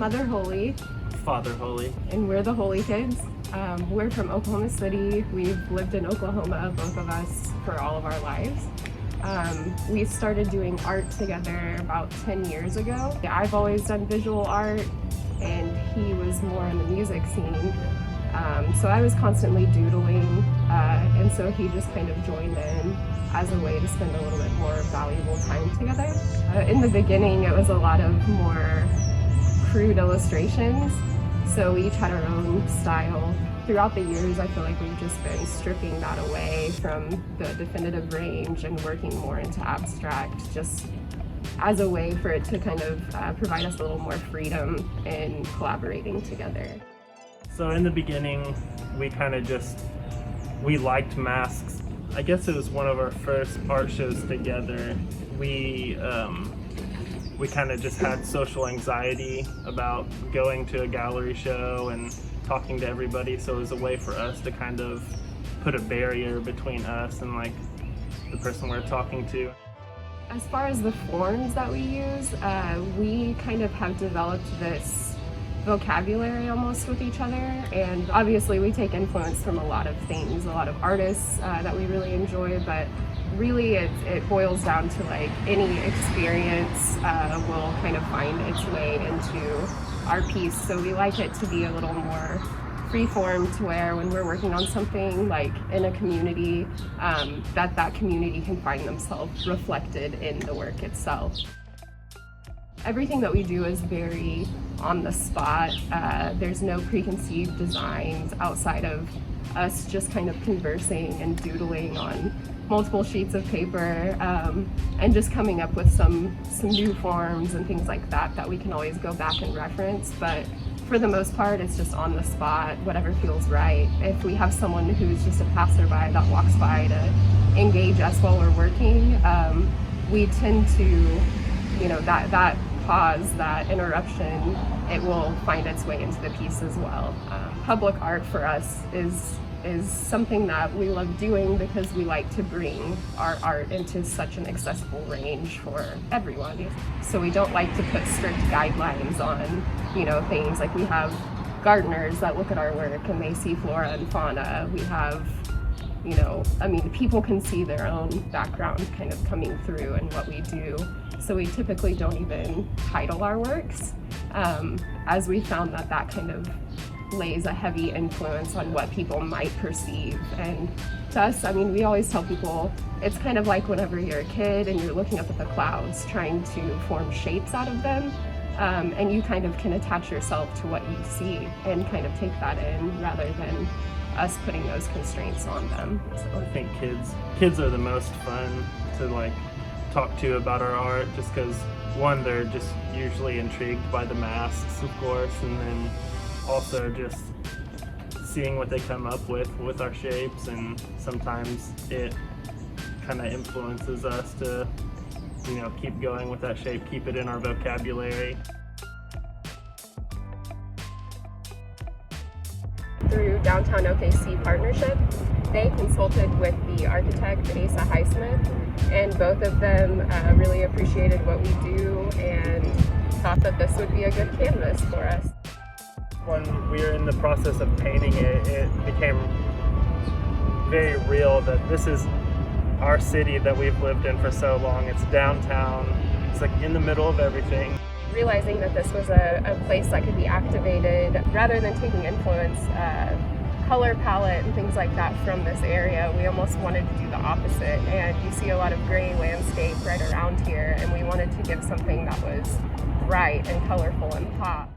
Mother Holey. Father Holey. And we're the Holey Kids. We're from Oklahoma City. We've lived in Oklahoma, both of us, for all of our lives. We started doing art together about 10 years ago. I've always done visual art, and he was more in the music scene. So I was constantly doodling, and so he just kind of joined in as a way to spend a little bit more valuable time together. In the beginning, it was a lot of more crude illustrations, so we each had our own style. Throughout the years, I feel like we've just been stripping that away from the definitive range and working more into abstract, just as a way for it to kind of provide us a little more freedom in collaborating together. So in the beginning, we liked masks. I guess it was one of our first art shows together. We kind of just had social anxiety about going to a gallery show and talking to everybody, so it was a way for us to kind of put a barrier between us and like the person we're talking to. As far as the forms that we use, we kind of have developed this vocabulary almost with each other, and obviously we take influence from a lot of things, a lot of artists that we really enjoy, but really it boils down to like any experience will kind of find its way into our piece. So we like it to be a little more free-form, to where when we're working on something like in a community, that community can find themselves reflected in the work itself. Everything that we do is very on the spot. There's no preconceived designs outside of us just kind of conversing and doodling on multiple sheets of paper, and just coming up with some new forms and things like that we can always go back and reference. But for the most part, it's just on the spot, whatever feels right. If we have someone who's just a passerby that walks by to engage us while we're working, we tend to, that pause, that interruption, it will find its way into the piece as well. Public art for us is something that we love doing because we like to bring our art into such an accessible range for everyone. So we don't like to put strict guidelines on, things like we have gardeners that look at our work and they see flora and fauna. We have, people can see their own background kind of coming through in what we do. So we typically don't even title our works, as we found that kind of lays a heavy influence on what people might perceive. And to us, we always tell people it's kind of like whenever you're a kid and you're looking up at the clouds trying to form shapes out of them, and you kind of can attach yourself to what you see and kind of take that in rather than us putting those constraints on them. So I think kids are the most fun to talk to about our art, just because one, they're just usually intrigued by the masks, of course, and then also just seeing what they come up with our shapes, and sometimes it kind of influences us to keep going with that shape, keep it in our vocabulary. Through Downtown OKC Partnership, they consulted with the architect Asa Highsmith, and both of them really appreciated what we do and thought that this would be a good canvas for us. When we were in the process of painting it, it became very real that this is our city that we've lived in for so long. It's downtown, it's like in the middle of everything. Realizing that this was a place that could be activated, rather than taking influence, color palette and things like that from this area, we almost wanted to do the opposite. And you see a lot of gray landscape right around here, and we wanted to give something that was bright and colorful and pop.